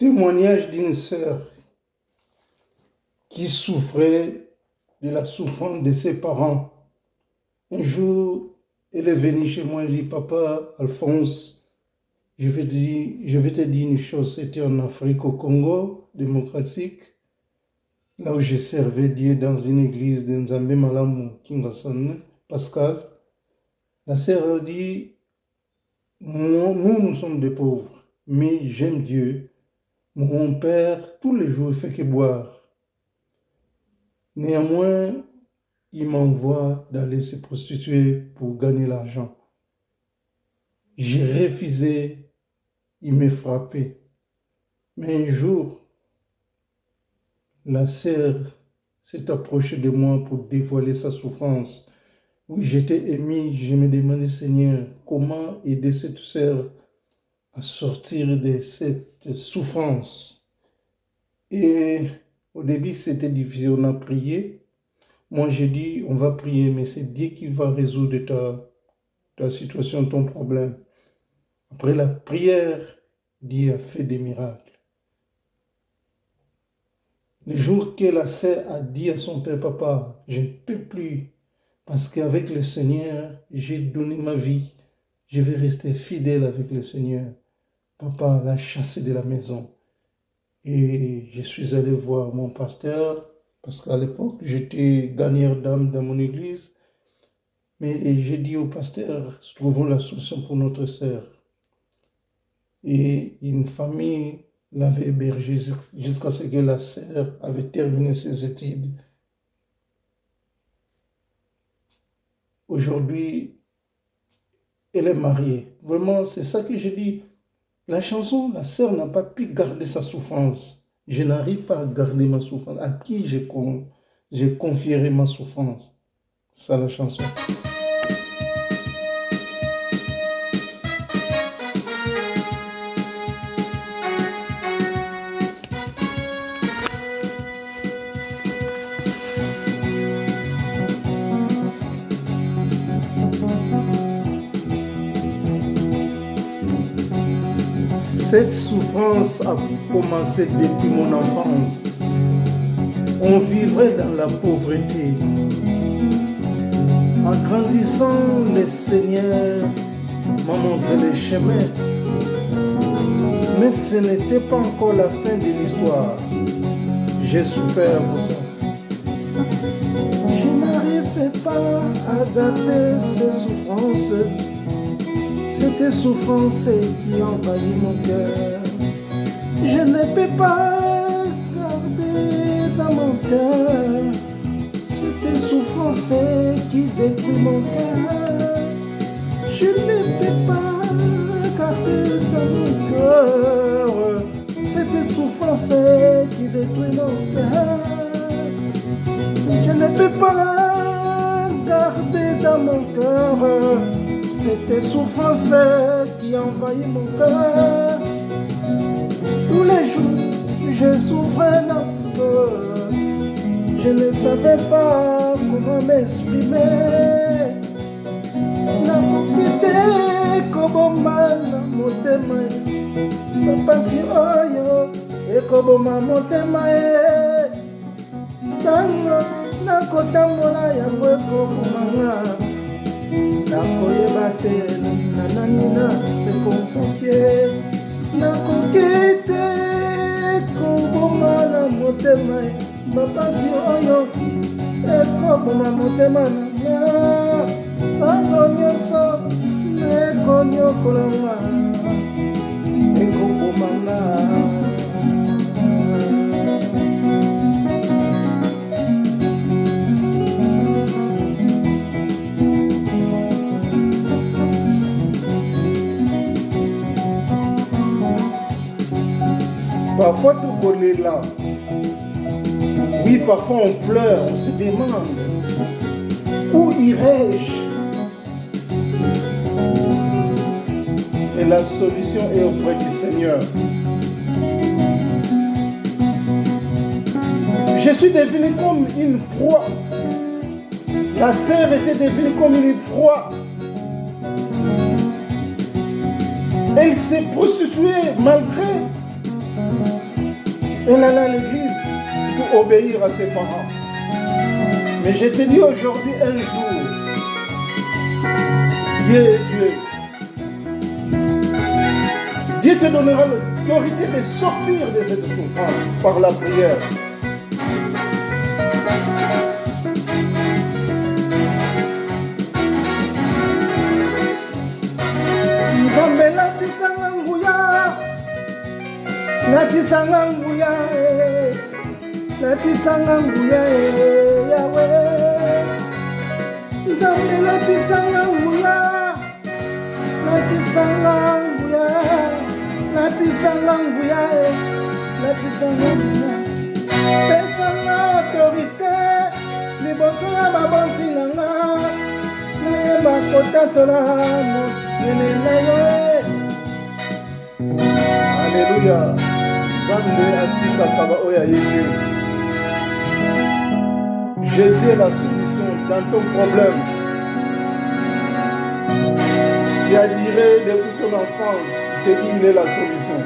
Témoignage d'une sœur qui souffrait de la souffrance de ses parents. Un jour, elle est venue chez moi et dit, Papa Alphonse, je vais te dire une chose, c'était en Afrique, au Congo démocratique, là où je servais Dieu dans une église de Nzambe Malamu, Kingasane, Pascal. La sœur dit, nous sommes des pauvres, mais j'aime Dieu. Mon père, tous les jours, fait que boire. Néanmoins, il m'envoie d'aller se prostituer pour gagner l'argent. J'ai refusé, il m'a frappé. Mais un jour, la sœur s'est approchée de moi pour dévoiler sa souffrance. Oui, j'étais ému, je me demandais, Seigneur, comment aider cette sœur à sortir de cette souffrance. Et au début, c'était difficile, on a prié. Moi, j'ai dit, on va prier, mais c'est Dieu qui va résoudre ta situation, ton problème. Après la prière, Dieu a fait des miracles. Le jour que la sœur a dit à son père, Papa, je ne peux plus, parce qu'avec le Seigneur, j'ai donné ma vie. Je vais rester fidèle avec le Seigneur. Papa l'a chassé de la maison. Et je suis allé voir mon pasteur, parce qu'à l'époque, j'étais gagneur d'âme dans mon église. Mais j'ai dit au pasteur, trouvons la solution pour notre sœur. Et une famille l'avait hébergée jusqu'à ce que la sœur avait terminé ses études. Aujourd'hui, elle est mariée. Vraiment, c'est ça que je dis. La chanson, la sœur n'a pas pu garder sa souffrance. Je n'arrive pas à garder ma souffrance. À qui j'ai confierai ma souffrance? Ça, la chanson. Cette souffrance a commencé depuis mon enfance. On vivrait dans la pauvreté. En grandissant, le Seigneur m'a montré le chemin. Mais ce n'était pas encore la fin de l'histoire. J'ai souffert pour ça. Je n'arrivais pas à garder ces souffrances. C'était souffrance qui envahit mon cœur. Je ne peux pas garder dans mon cœur. C'était souffrance qui détruit mon cœur. Je ne peux pas garder dans mon cœur. C'était souffrance qui détruit mon cœur. Je ne peux pas garder dans mon cœur. C'était souffrance qui envahit mon cœur. Tous les jours, je souffrais dans mon cœur. Je ne savais pas comment m'exprimer. Nakokite koboma na motema. Papa si oyo ekoboma motema. Tango nakotambola yango ekobomanga. Nakoyeba te na nani na se konfie. Nakokite koboma na motema. Bapasi oyo ekoboma motema na tango nyonso ekonyokolanga ekobomanga. Parfois tout collé là. Oui, parfois on pleure, on se demande où irai-je? Et la solution est auprès du Seigneur. Je suis devenu comme une proie. La sœur était devenue comme une proie. Elle s'est prostituée malgré Elle allait à l'église pour obéir à ses parents. Mais je te dis aujourd'hui, un jour, Dieu est Dieu. Dieu te donnera l'autorité de sortir de cette souffrance par la prière. Nzambe natisanga nguya, natisanga nguya, natisanga nguya, Yahweh. Nzambe natisanga nguya, natisanga nguya, natisanga nguya, natisanga nguya. Pesanga autorité, liboso ya babonzi nanga, nayeba kotatola monene na yo. Alléluia. Nzambe atikaka oyo ayeke. Jésus est la solution dans ton problème qui a duré depuis ton enfance. Il te dit il est la solution.